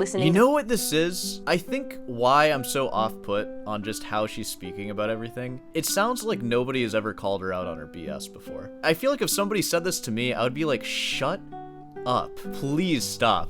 listening. You know what this is? I think why I'm so off-put on just how she's speaking about everything. It sounds like nobody has ever called her out on her BS before. I feel like if somebody said this to me, I would be like, shut up. Please stop.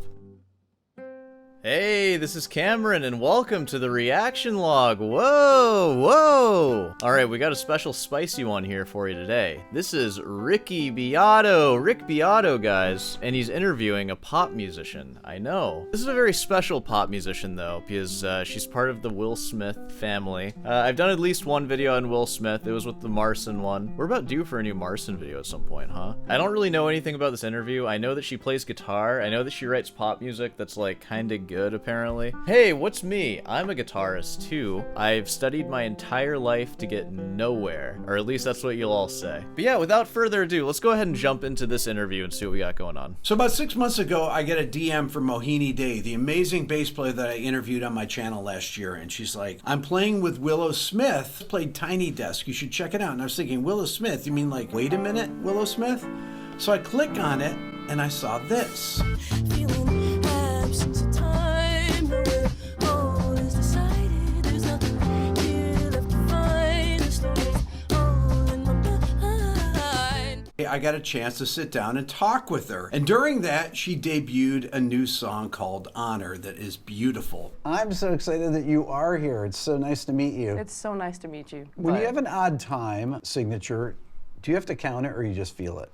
Hey, this is Cameron, and welcome to the reaction log. Whoa! Alright, we got a special spicy one here for you today. This is Rick Beato, guys, and he's interviewing a pop musician. I know. This is a very special pop musician, though, because she's part of the Will Smith family. I've done at least one video on Will Smith. It was with the Marson one. We're about due for a new Marson video at some point, huh? I don't really know anything about this interview. I know that she plays guitar. I know that she writes pop music that's, like, kinda good, apparently. Hey, what's me? I'm a guitarist too. I've studied my entire life to get nowhere, or at least that's what you'll all say. But yeah, without further ado, let's go ahead and jump into this interview and see what we got going on. So about 6 months ago, I get a DM from Mohini Day, the amazing bass player that I interviewed on my channel last year, and she's like, I'm playing with Willow Smith, played Tiny Desk, you should check it out. And I was thinking, Willow Smith, you mean like, wait a minute, Willow Smith? So I click on it, and I saw this. I got a chance to sit down and talk with her. And during that, she debuted a new song called Honor that is beautiful. I'm so excited that you are here. It's so nice to meet you. It's so nice to meet you. When you have an odd time signature, do you have to count it or you just feel it?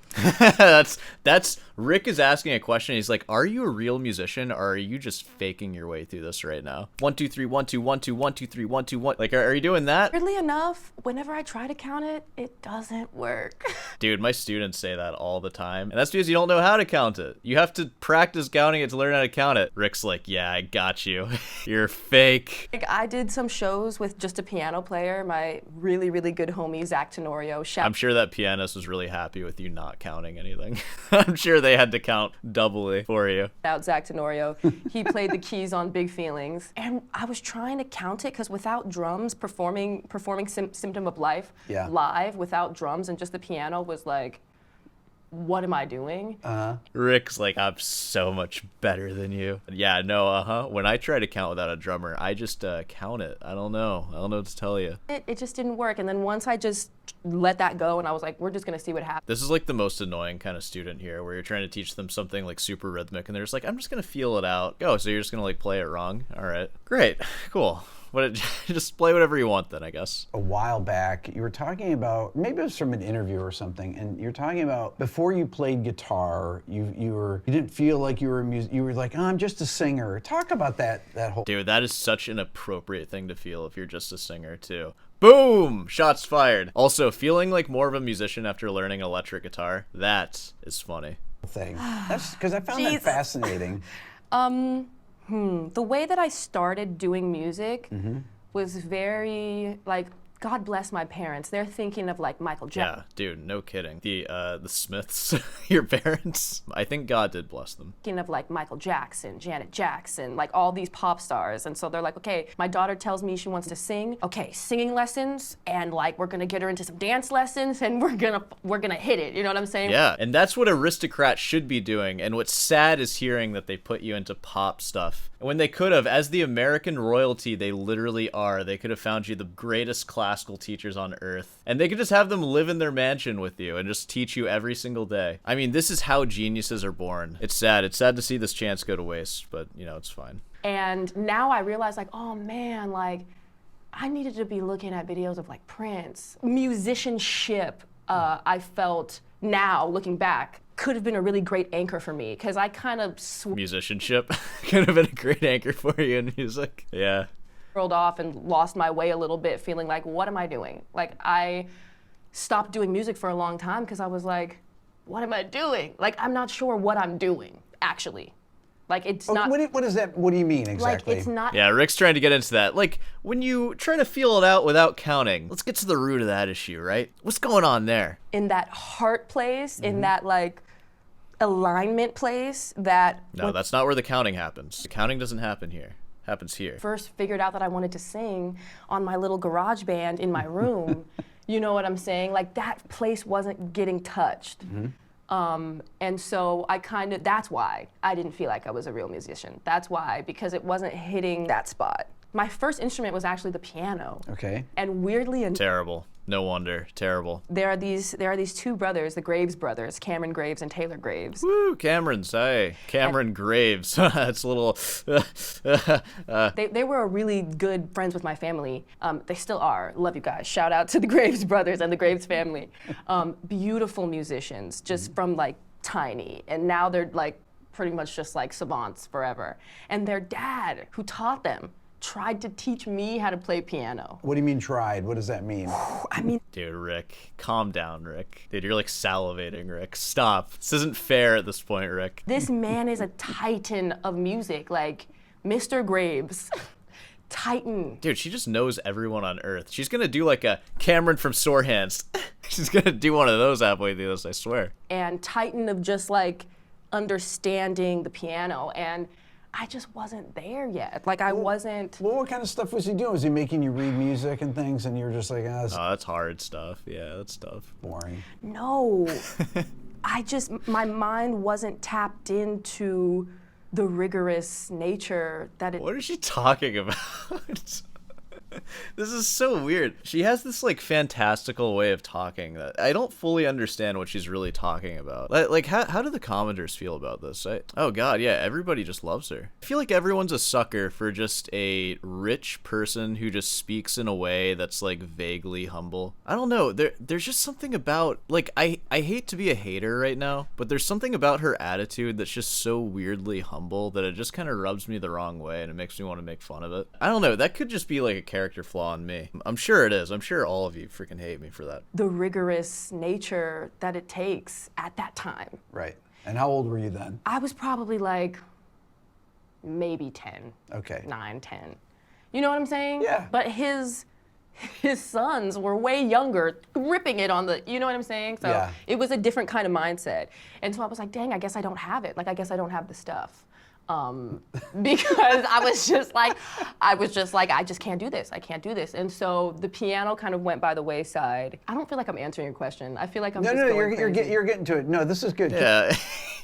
that's Rick is asking a question. He's like, are you a real musician or are you just faking your way through this right now? 1 2 3 1 2 1 2 1 2 3 1 2 1. Like, are you doing that? Weirdly enough, whenever I try to count it, it doesn't work. Dude, my students say that all the time. And that's because you don't know how to count it. You have to practice counting it to learn how to count it. Rick's like, yeah, I got you. You're fake. Like, I did some shows with just a piano player, my really, really good homie, Zach Tenorio. I'm sure that pianist was really happy with you not counting anything. I'm sure they had to count doubly for you. Out Zach Tenorio. He played the keys on Big Feelings. And I was trying to count it because without drums, performing Symptom of Life live without drums and just the piano was like, what am I doing? Rick's like, I'm so much better than you. Yeah, no, when I try to count without a drummer, I just count it. I don't know what to tell you. It just didn't work. And then once I just let that go and I was like, we're just gonna see what happens. This is like the most annoying kind of student here where you're trying to teach them something like super rhythmic and they're just like, I'm just gonna feel it out. Oh, so you're just gonna like play it wrong? All right, great, cool. Just play whatever you want then, I guess. A while back, you were talking about, maybe it was from an interview or something, and you're talking about before you played guitar, you didn't feel like you were you were like, oh, I'm just a singer. Talk about that whole. Dude, that is such an appropriate thing to feel if you're just a singer too. Boom! Shots fired. Also, feeling like more of a musician after learning electric guitar, that is funny. Thing. That's because I found that fascinating. The way that I started doing music was very, like, God bless my parents. They're thinking of like Michael Jackson. Yeah, dude, no kidding. The Smiths, your parents, I think God did bless them. Thinking of like Michael Jackson, Janet Jackson, like all these pop stars. And so they're like, okay, my daughter tells me she wants to sing. Okay, singing lessons, and like we're gonna get her into some dance lessons, and we're gonna hit it. You know what I'm saying? Yeah, and that's what aristocrats should be doing. And what's sad is hearing that they put you into pop stuff when they could have, as the American royalty they literally are. They could have found you the greatest classical teachers on earth, and they could just have them live in their mansion with you and just teach you every single day. I mean, this is how geniuses are born. It's sad to see this chance go to waste, but you know, it's fine. And now I realize, like, oh man, like I needed to be looking at videos of like Prince. Musicianship, I felt now looking back, could have been a really great anchor for me, because I kind of musicianship could have been a great anchor for you in music. Yeah. Rolled off and lost my way a little bit, feeling like, what am I doing? Like, I stopped doing music for a long time because I was like, what am I doing? Like, I'm not sure what I'm doing, actually. Like, it's not. What is that? What do you mean exactly? Like, it's not. Yeah, Rick's trying to get into that. Like, when you try to feel it out without counting, let's get to the root of that issue, right? What's going on there? In that heart place, in that, like, alignment place that. No, that's not where the counting happens. The counting doesn't happen here. Happens here. First figured out that I wanted to sing on my little garage band in my room. You know what I'm saying? Like, that place wasn't getting touched. And so that's why I didn't feel like I was a real musician. That's why, because it wasn't hitting that spot. My first instrument was actually the piano. Okay. And weirdly enough, Terrible. No wonder. Terrible. there are these two brothers, the Graves brothers, Cameron Graves and Taylor Graves. Woo, Cameron's. Hey, Cameron Graves. That's a little. They were really good friends with my family. They still are. Love you guys. Shout out to the Graves brothers and the Graves family. Beautiful musicians, just from like tiny, and now they're like pretty much just like savants forever. And their dad, who taught them, tried to teach me how to play piano. What do you mean tried? What does that mean? I mean, Dude, Rick, calm down, Rick. Dude, you're like salivating, Rick. Stop. This isn't fair at this point, Rick. this man is a titan of music, like Mr. Graves. Titan. Dude, she just knows everyone on Earth. She's gonna do like a Cameron from Sore Hands. She's gonna do one of those halfway through this, I swear. And titan of just like understanding the piano. And I just wasn't there yet. Like I wasn't. Well, what kind of stuff was he doing? Was he making you read music and things, and you're just like, Oh, that's hard stuff. Yeah, that's tough. boring. No. My mind wasn't tapped into the rigorous nature that it. What is she talking about? This is so weird. She has this like fantastical way of talking that I don't fully understand what she's really talking about. Like how do the commenters feel about this? Oh god, yeah, everybody just loves her. I feel like everyone's a sucker for just a rich person who just speaks in a way that's like vaguely humble. I don't know. There's just something about like I hate to be a hater right now, but there's something about her attitude that's just so weirdly humble that it just kind of rubs me the wrong way and it makes me want to make fun of it. I don't know. That could just be like a character flaw in me. I'm sure it is. I'm sure all of you freaking hate me for that. The rigorous nature that it takes at that time. Right. And how old were you then? I was probably like maybe 10. Okay. 9, 10. You know what I'm saying? Yeah. But his sons were way younger, gripping it on the, you know what I'm saying? So Yeah. it was a different kind of mindset. And so I was like, dang, I guess I don't have it. Like, I guess I don't have the stuff. Because I was just like, I just can't do this. I can't do this. And so the piano kind of went by the wayside. I don't feel like I'm answering your question. I feel like I'm No, just no, going you're crazy. getting to it. No, this is good. Yeah.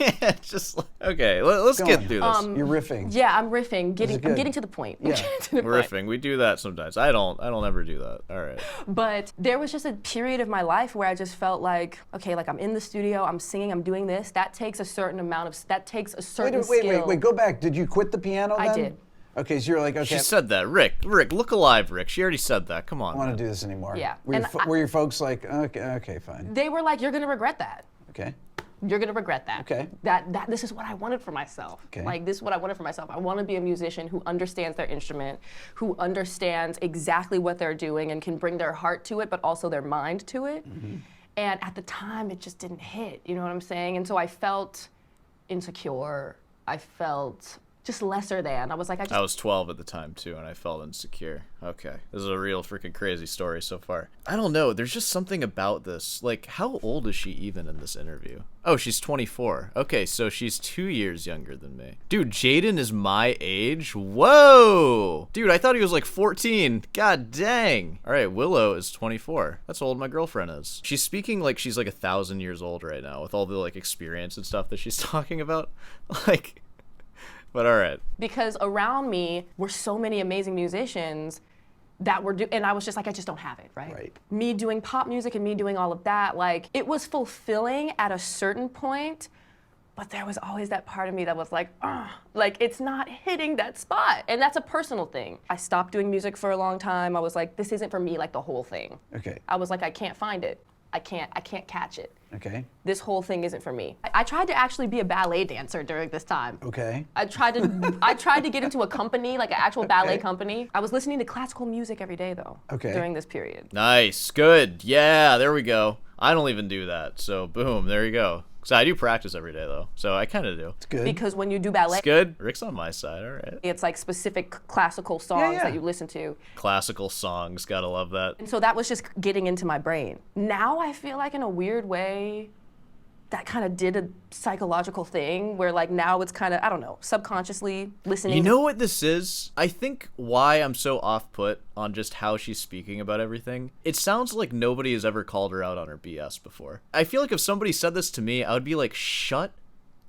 It's just like, okay, let's Go get on. through this. You're riffing. Yeah, I'm riffing. is I'm good. getting to the point. Yeah. Getting to the We're point. riffing. We do that sometimes. I don't ever do that. All right. But there was just a period of my life where I just felt like, okay, like I'm in the studio, I'm singing, I'm doing this. That takes a certain skill. Wait. Go back. Did you quit the piano then? I did. Okay, so you're like, okay, She said that. Rick, look alive, Rick. She already said that. Come on. I don't want to do this anymore. Yeah. Were your folks like, okay, fine. They were like, you're gonna regret that. Okay. You're gonna regret that. Okay. That this is what I wanted for myself. Okay. Like this is what I wanted for myself. I want to be a musician who understands their instrument, who understands exactly what they're doing and can bring their heart to it, but also their mind to it. Mm-hmm. And at the time, it just didn't hit. You know what I'm saying? And so I felt insecure. I felt just lesser than. I was like, I was 12 at the time too, and I felt insecure. Okay, this is a real freaking crazy story so far. I don't know. There's just something about this. Like, how old is she even in this interview? Oh, she's 24. Okay, so she's 2 years younger than me. Dude, Jaden is my age? Whoa! Dude, I thought he was like 14. God dang. All right, Willow is 24. That's how old my girlfriend is. She's speaking like she's like 1,000 years old right now with all the like experience and stuff that she's talking about. Like, but all right. because around me were so many amazing musicians that were and I was just like, I just don't have it, right? Right. Me doing pop music and me doing all of that, like it was fulfilling at a certain point, but there was always that part of me that was like, like it's not hitting that spot. And that's a personal thing. I stopped doing music for a long time. I was like, this isn't for me, like the whole thing. Okay. I was like, I can't find it. I can't catch it. Okay. This whole thing isn't for me. I tried to actually be a ballet dancer during this time. Okay. I tried to get into a company, like an actual ballet Okay. company. I was listening to classical music every day though. Okay. During this period. Nice, good. Yeah, there we go. I don't even do that, so boom, there you go. So I do practice every day though, so I kind of do. It's good. Because when you do ballet, It's good. Rick's on my side, all right. it's like specific classical songs yeah. that you listen to. Classical songs, gotta love that. And so that was just getting into my brain. Now I feel like in a weird way, that kind of did a psychological thing where like now it's kind of, I don't know, subconsciously listening. You know what this is? I think why I'm so off-put on just how she's speaking about everything, it sounds like nobody has ever called her out on her BS before. I feel like if somebody said this to me, I would be like, shut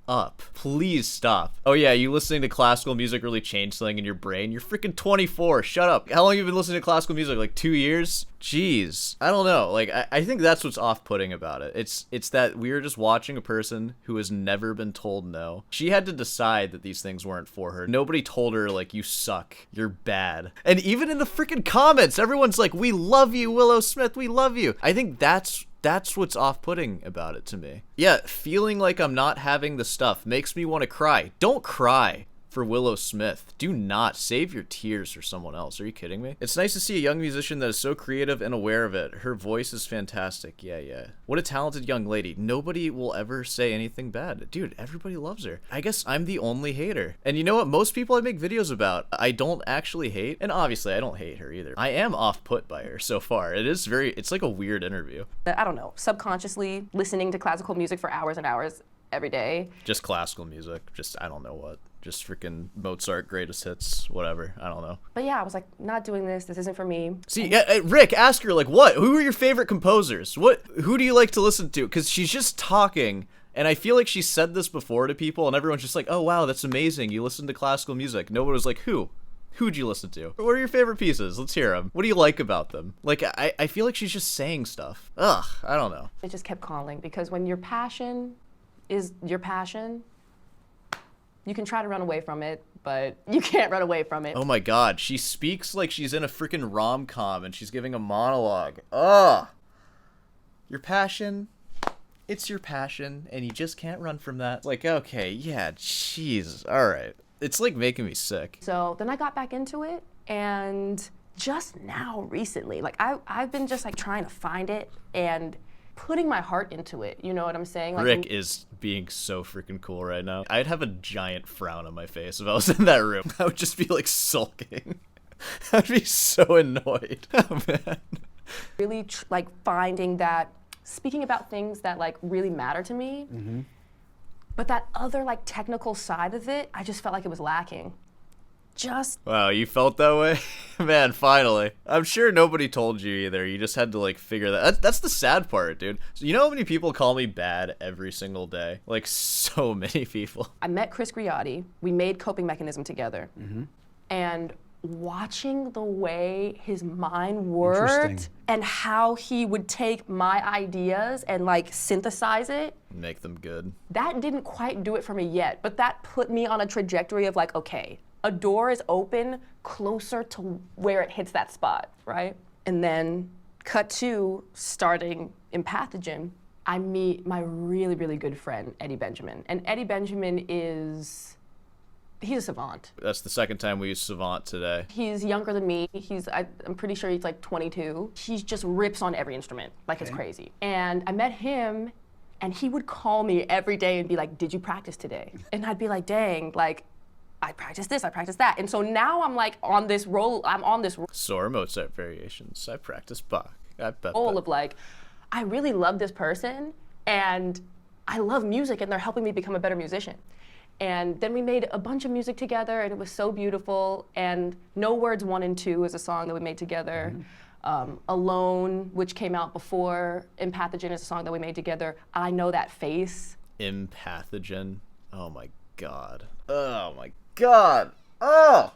up. Please stop. Oh yeah, you listening to classical music really changed something in your brain? You're freaking 24. Shut up. How long have you been listening to classical music? Like 2 years? Jeez. I don't know. Like, I think that's what's off-putting about it. It's that we were just watching a person who has never been told no. She had to decide that these things weren't for her. Nobody told her, like, you suck. You're bad. And even in the freaking comments, everyone's like, we love you, Willow Smith. We love you. I think that's what's off-putting about it to me. Yeah, feeling like I'm not having the stuff makes me want to cry. Don't cry for Willow Smith. Do not. Save your tears for someone else. Are you kidding me? It's nice to see a young musician that is so creative and aware of it. Her voice is fantastic. Yeah. What a talented young lady. Nobody will ever say anything bad. Dude, everybody loves her. I guess I'm the only hater. And you know what? Most people I make videos about, I don't actually hate. And obviously, I don't hate her either. I am off-put by her so far. It's like a weird interview. I don't know, subconsciously listening to classical music for hours and hours every day. Just classical music. Just, I don't know what. Just freaking Mozart greatest hits, whatever. I don't know. But yeah, I was like, not doing this. This isn't for me. See, Rick, ask her, like, what? Who are your favorite composers? Who do you like to listen to? Because she's just talking, and I feel like she said this before to people, and everyone's just like, oh, wow, that's amazing. You listen to classical music. Nobody was like, who? Who'd you listen to? What are your favorite pieces? Let's hear them. What do you like about them? Like, I feel like she's just saying stuff. Ugh, I don't know. It just kept calling, because when your passion is your passion, you can try to run away from it, but you can't run away from it. Oh my god, she speaks like she's in a freaking rom-com and she's giving a monologue. Ugh. Your passion, it's your passion, and you just can't run from that. Like, okay, yeah, jeez, alright. It's like making me sick. So then I got back into it, and just now recently, like I've been just like trying to find it and putting my heart into it, you know what I'm saying? Like, Rick is being so freaking cool right now. I'd have a giant frown on my face if I was in that room. I would just be like sulking. I'd be so annoyed. Oh man. Really like finding that, speaking about things that like really matter to me, but that other like technical side of it, I just felt like it was lacking. Wow, you felt that way? Man, finally. I'm sure nobody told you either. You just had to, like, figure that. That's the sad part, dude. So you know how many people call me bad every single day? Like, so many people. I met Chris Griotti. We made Coping Mechanism together. And watching the way his mind worked and how he would take my ideas and, like, synthesize it. Make them good. That didn't quite do it for me yet, but that put me on a trajectory of, like, okay, a door is open closer to where it hits that spot, right? And then cut to starting Empathogen, I meet my really, really good friend, Eddie Benjamin. And Eddie Benjamin he's a savant. That's the second time we used savant today. He's younger than me. I'm pretty sure he's like 22. He just rips on every instrument like it's crazy. And I met him, and he would call me every day and be like, did you practice today? And I'd be like, dang, like, I practice this, I practice that. And so now I'm like on this roll, Soar Mozart variations. I practice Bach. Roll of like, I really love this person and I love music and they're helping me become a better musician. And then we made a bunch of music together and it was so beautiful. And No Words 1 and 2 is a song that we made together. Alone, which came out before Empathogen, is a song that we made together. I Know That Face. Empathogen. Oh my god. Oh my god. Oh.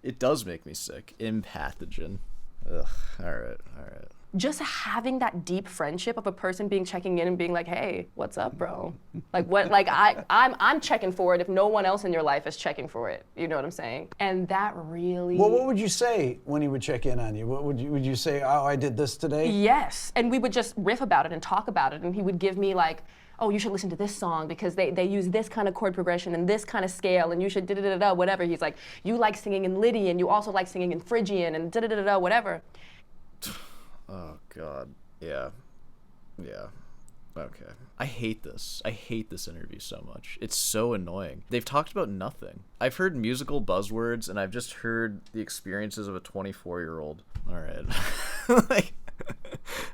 It does make me sick. Empathogen. Ugh. All right. Just having that deep friendship of a person checking in and being like, hey, what's up, bro? Like what? Like I'm checking for it if no one else in your life is checking for it. You know what I'm saying? And that really. Well, what would you say when he would check in on you? What would you say? Oh, I did this today. Yes, and we would just riff about it and talk about it, and he would give me like, oh, you should listen to this song because they use this kind of chord progression and this kind of scale, and you should da-da-da-da, whatever. He's like, you like singing in Lydian, you also like singing in Phrygian, and da-da-da-da, whatever. Oh, God. Yeah. Okay. I hate this. I hate this interview so much. It's so annoying. They've talked about nothing. I've heard musical buzzwords, and I've just heard the experiences of a 24-year-old. All right. Like,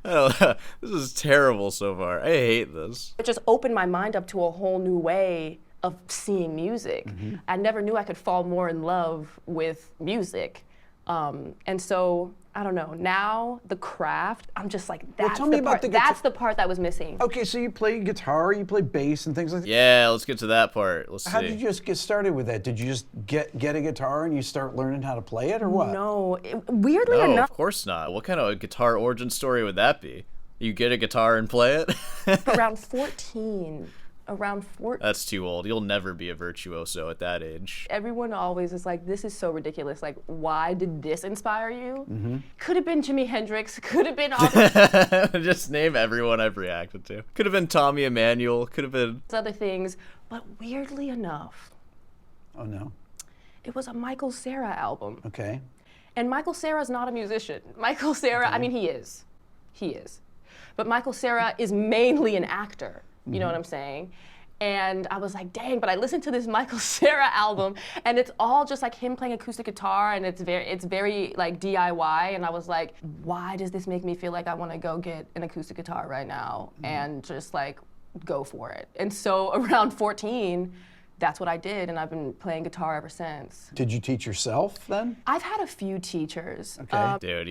I don't know. This is terrible so far. I hate this. It just opened my mind up to a whole new way of seeing music. I never knew I could fall more in love with music. And so, I don't know, now the craft, I'm just like, that's, tell me about that's the part that was missing. Okay, so you play guitar, you play bass and things like that. Yeah, let's get to that part. Let's How see. did you just get started with that? Did you just get a guitar and you start learning how to play it, or what? No, weirdly No, enough, of course not. What kind of a guitar origin story would that be? You get a guitar and play it? around 14. That's too old. You'll never be a virtuoso at that age. Everyone always is like, this is so ridiculous. Like, why did this inspire you? Could have been Jimi Hendrix. Could have been all Just name everyone I've reacted to. Could have been Tommy Emmanuel. Could have been... these other things. But weirdly enough, Oh no. it was a Michael Cera album. Okay. And Michael Cera's not a musician. Michael Cera, I mean, he is. He is. But Michael Cera is mainly an actor. You know what I'm saying? And I was like, dang, but I listened to this Michael Cera album and it's all just like him playing acoustic guitar and it's very like DIY. And I was like, why does this make me feel like I want to go get an acoustic guitar right now and just like go for it? And so around 14, that's what I did, and I've been playing guitar ever since. Did you teach yourself then? I've had a few teachers. Okay. Dude,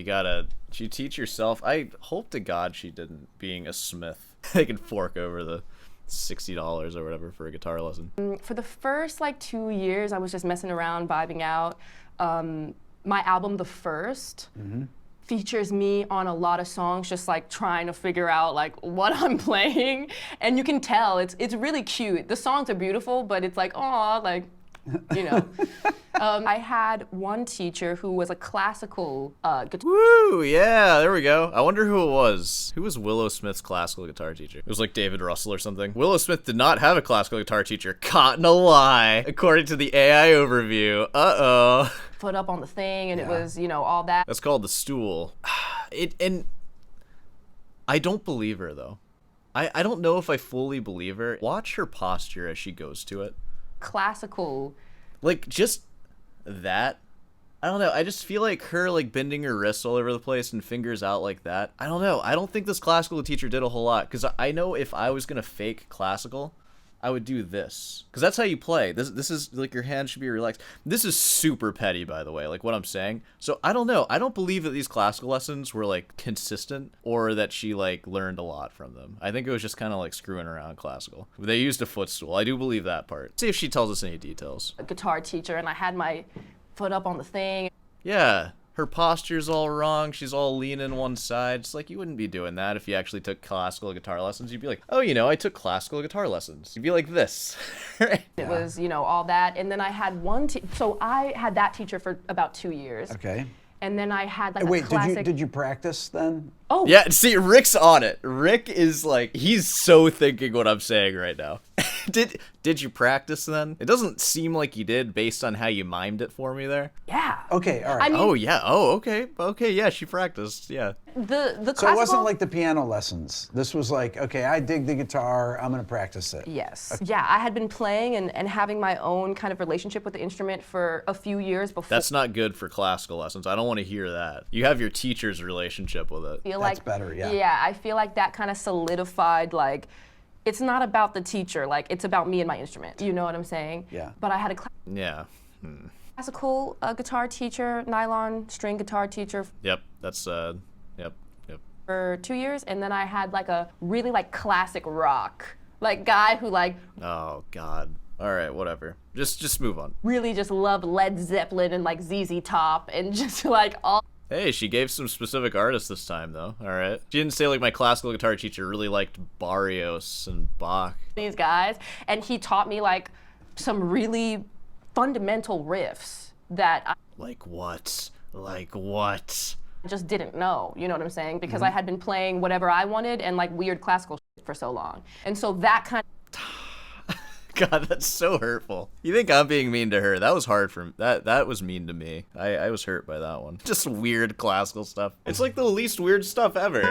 you teach yourself. I hope to God she didn't, being a smith. They can fork over the $60 or whatever for a guitar lesson. For the first like 2 years, I was just messing around, vibing out. My album, The First, features me on a lot of songs, just like trying to figure out like what I'm playing, and you can tell it's really cute. The songs are beautiful, but it's like, oh, like, you know. I had one teacher who was a classical guitar. Woo, yeah, there we go. I wonder who it was. Who was Willow Smith's classical guitar teacher? It was like David Russell or something. Willow Smith did not have a classical guitar teacher. Caught in a lie, according to the AI overview. Uh-oh. Foot up on the thing, and it was, you know, all that. That's called the stool. And I don't believe her, though. I don't know if I fully believe her. Watch her posture as she goes to it. Classical. Like, just that. I don't know. I just feel like her, like, bending her wrists all over the place and fingers out like that. I don't know. I don't think this classical teacher did a whole lot. Because I know if I was going to fake classical, I would do this. Because that's how you play. This is, like, your hand should be relaxed. This is super petty, by the way, like what I'm saying. So, I don't know. I don't believe that these classical lessons were, like, consistent or that she, like, learned a lot from them. I think it was just kind of, like, screwing around classical. They used a footstool. I do believe that part. See if she tells us any details. A guitar teacher, and I had my foot up on the thing. Yeah. Her posture's all wrong. She's all leaning one side. It's like, you wouldn't be doing that if you actually took classical guitar lessons. You'd be like, oh, you know, I took classical guitar lessons. You'd be like this. Right? It was, you know, all that. And then I had so I had that teacher for about 2 years. Okay. And then I had like Wait, a classic. did you practice then? Oh. Yeah, see, Rick's on it. Rick is like, he's so thinking what I'm saying right now. Did you practice then? It doesn't seem like you did based on how you mimed it for me there. Yeah. Okay, all right. I mean, Oh, yeah. Oh, okay. Okay, yeah, she practiced. Yeah. the So classical. it wasn't like the piano lessons. This was like, okay, I dig the guitar, I'm gonna practice it. Yes. Yeah, I had been playing and having my own kind of relationship with the instrument for a few years before. That's not good for classical lessons. I don't want to hear that. You have your teacher's relationship with it. feel That's like better, yeah. Yeah, I feel like that kind of solidified like. It's not about the teacher, like it's about me and my instrument. You know what I'm saying? Yeah. But I had a Yeah. classical guitar teacher, nylon string guitar teacher Yep. That's, yep. for 2 years, and then I had like a really like classic rock like guy who like Oh, God. All right, whatever. Just move on. really just loved Led Zeppelin and like ZZ Top and just like all Hey, she gave some specific artists this time, though. All right. She didn't say, like, my classical guitar teacher really liked Barrios and Bach. these guys, and he taught me like some really fundamental riffs that I Like what? Like what? just didn't know, you know what I'm saying? Because I had been playing whatever I wanted and like weird classical shit for so long. And so that kind God, that's so hurtful. You think I'm being mean to her? That was hard for that was mean to me. I was hurt by that one. Just weird classical stuff. It's like the least weird stuff ever.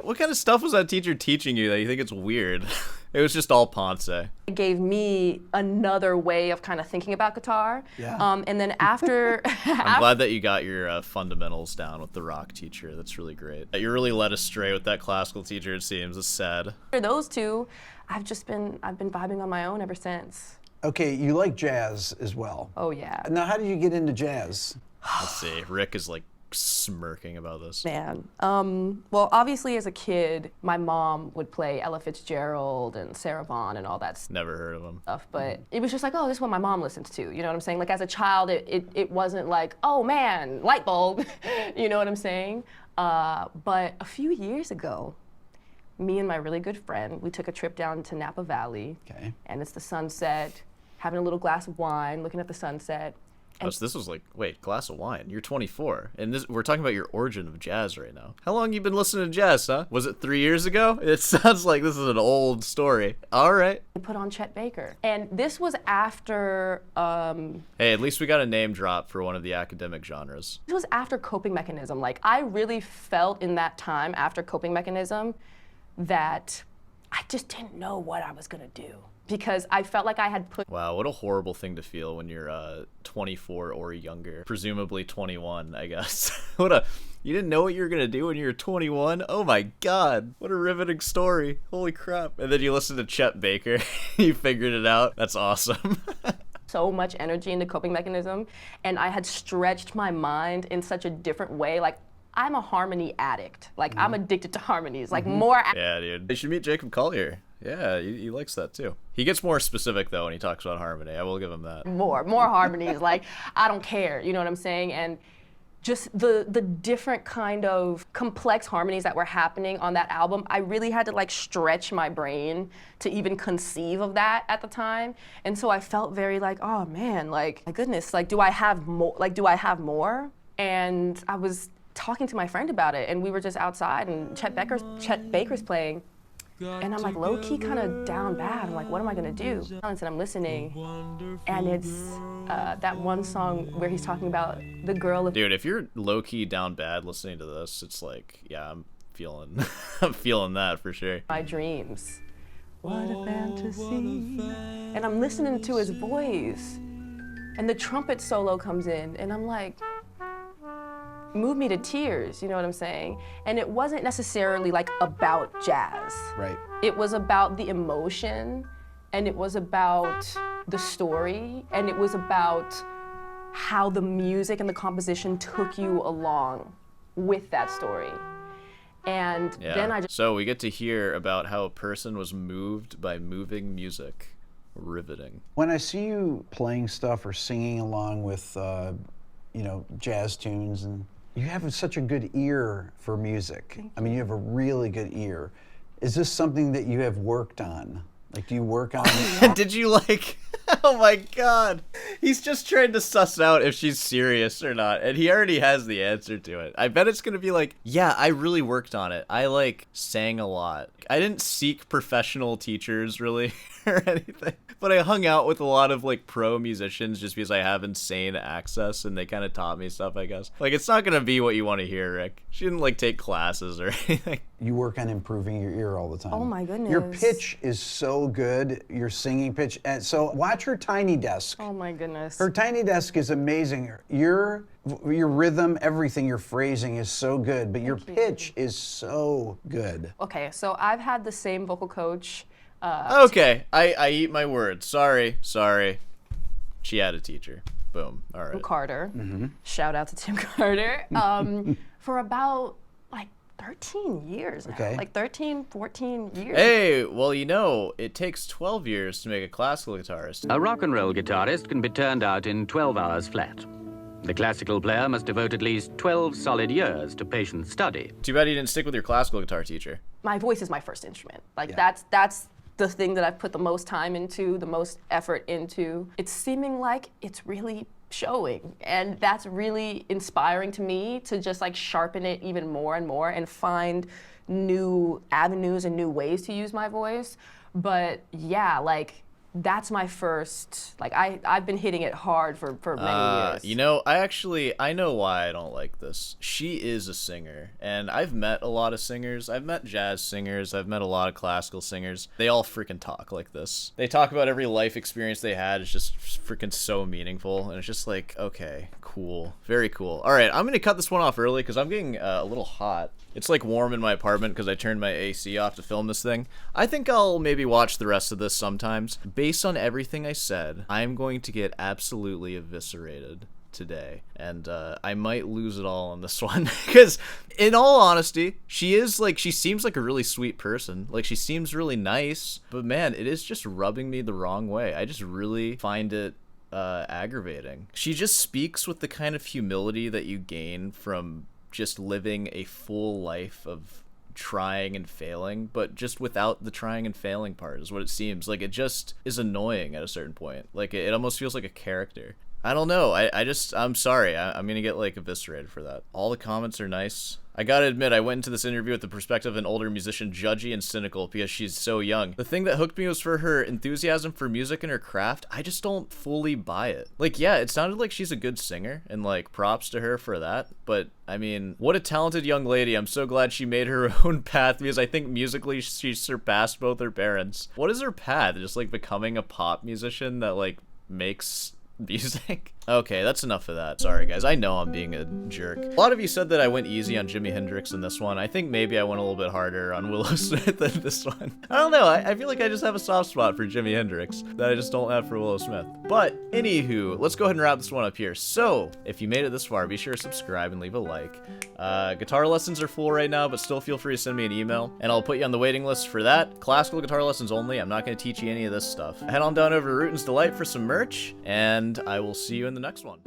What kind of stuff was that teacher teaching you that you think it's weird? It was just all Ponce. It gave me another way of kind of thinking about guitar. Yeah. And then after... I'm glad that you got your fundamentals down with the rock teacher. That's really great. You're really led astray with that classical teacher, it seems. It's sad. After those two, I've been vibing on my own ever since. Okay, you like jazz as well. Oh, yeah. Now, how did you get into jazz? Let's see. Rick is like smirking about this. Man. Well, obviously as a kid, my mom would play Ella Fitzgerald and Sarah Vaughan and all that Never heard of him. stuff, but it was just like, oh, this is what my mom listens to, you know what I'm saying? Like as a child, it wasn't like, oh man, light bulb, you know what I'm saying? But a few years ago, me and my really good friend, we took a trip down to Napa Valley, Okay. and it's the sunset, having a little glass of wine, looking at the sunset. Oh, so this was like, wait, glass of wine. You're 24, and we're talking about your origin of jazz right now. How long you been listening to jazz, huh? Was it 3 years ago? It sounds like this is an old story. All right. I put on Chet Baker. And this was after, Hey, at least we got a name drop for one of the academic genres. this was after Coping Mechanism. Like, I really felt in that time after Coping Mechanism that I just didn't know what I was gonna do. Because I felt like I had put Wow, what a horrible thing to feel when you're 24 or younger. Presumably 21, I guess. You didn't know what you were gonna do when you were 21? Oh my god, what a riveting story. Holy crap. And then you listen to Chet Baker, you figured it out. That's awesome. so much energy into Coping Mechanism, and I had stretched my mind in such a different way. Like, I'm a harmony addict. Like, I'm addicted to harmonies. Like, more. Yeah, dude. You should meet Jacob Collier. Yeah, he likes that too. He gets more specific though when he talks about harmony. I will give him that. More harmonies. Like, I don't care. You know what I'm saying? And just the different kind of complex harmonies that were happening on that album, I really had to like stretch my brain to even conceive of that at the time. And so I felt very like, oh man, like, my goodness, like, do I have more? Like, do I have more? And I was talking to my friend about it, and we were just outside, and Chet Baker's playing. And I'm like low-key kind of down bad. I'm like, what am I gonna do? And I'm listening, and it's that one song where he's talking about the girl of... Dude, if you're low-key down bad listening to this, it's like, yeah, I'm feeling I'm feeling that for sure. My dreams. What a fantasy. And I'm listening to his voice, and the trumpet solo comes in, and I'm like, moved me to tears, you know what I'm saying? And it wasn't necessarily like about jazz. Right. It was about the emotion, and it was about the story, and it was about how the music and the composition took you along with that story. And Yeah. then I just... So we get to hear about how a person was moved by moving music. Riveting. When I see you playing stuff or singing along with, jazz tunes, and you have such a good ear for music. I mean, you have a really good ear. Is this something that you have worked on? Like, do you work on it? Did you like... Oh my god. He's just trying to suss out if she's serious or not, and he already has the answer to it. I bet it's gonna be like, yeah, I really worked on it. I, like, sang a lot. I didn't seek professional teachers, really, or anything. But I hung out with a lot of, like, pro musicians just because I have insane access, and they kind of taught me stuff, I guess. Like, it's not gonna be what you want to hear, Rick. She didn't, like, take classes or anything. You work on improving your ear all the time. Oh my goodness. Your pitch is so good, your singing pitch. And so watch her tiny desk. Oh my goodness. Her tiny desk is amazing. Your rhythm, everything, your phrasing is so good, but your pitch is so good. Okay, so I've had the same vocal coach. Okay, I eat my words. Sorry. She had a teacher. Boom. All right. Tim Carter. Shout out to Tim Carter. For about like 13 years now. Okay. Like 13, 14 years. Hey, well, it takes 12 years to make a classical guitarist. A rock and roll guitarist can be turned out in 12 hours flat. The classical player must devote at least 12 solid years to patient study. Too bad you didn't stick with your classical guitar teacher. My voice is my first instrument. Like Yeah. that's the thing that I've put the most time into, the most effort into. It's seeming like it's really showing, and that's really inspiring to me to just like sharpen it even more and more and find new avenues and new ways to use my voice. But yeah, like that's my first, like, I've been hitting it hard for many years. You know, I know why I don't like this. She is a singer, and I've met a lot of singers. I've met jazz singers. I've met a lot of classical singers. They all freaking talk like this. They talk about every life experience they had. It's just freaking so meaningful, and it's just like, okay, cool. Very cool. All right, I'm going to cut this one off early because I'm getting a little hot. It's like warm in my apartment because I turned my AC off to film this thing. I think I'll maybe watch the rest of this sometimes. Based on everything I said, I'm going to get absolutely eviscerated today, and I might lose it all on this one because in all honesty, she seems like a really sweet person. Like, she seems really nice, but man, it is just rubbing me the wrong way. I just really find it aggravating. She just speaks with the kind of humility that you gain from just living a full life of trying and failing, but just without the trying and failing part is what it seems. Like, it just is annoying at a certain point. Like, it almost feels like a character. I don't know. I'm sorry. I'm gonna get, like, eviscerated for that. All the comments are nice. I gotta admit, I went into this interview with the perspective of an older musician, judgy and cynical because she's so young. The thing that hooked me was for her enthusiasm for music and her craft. I just don't fully buy it. Like, yeah, it sounded like she's a good singer, and, like, props to her for that. But, I mean, what a talented young lady. I'm so glad she made her own path because I think musically she surpassed both her parents. What is her path? Just, like, becoming a pop musician that, like, makes music? Okay, that's enough of that. Sorry, guys. I know I'm being a jerk. A lot of you said that I went easy on Jimi Hendrix in this one. I think maybe I went a little bit harder on Willow Smith than this one. I don't know. I feel like I just have a soft spot for Jimi Hendrix that I just don't have for Willow Smith. But, anywho, let's go ahead and wrap this one up here. So, if you made it this far, be sure to subscribe and leave a like. Guitar lessons are full right now, but still feel free to send me an email, and I'll put you on the waiting list for that. Classical guitar lessons only. I'm not going to teach you any of this stuff. Head on down over to Rootin's Delight for some merch, and I will see you in the next one.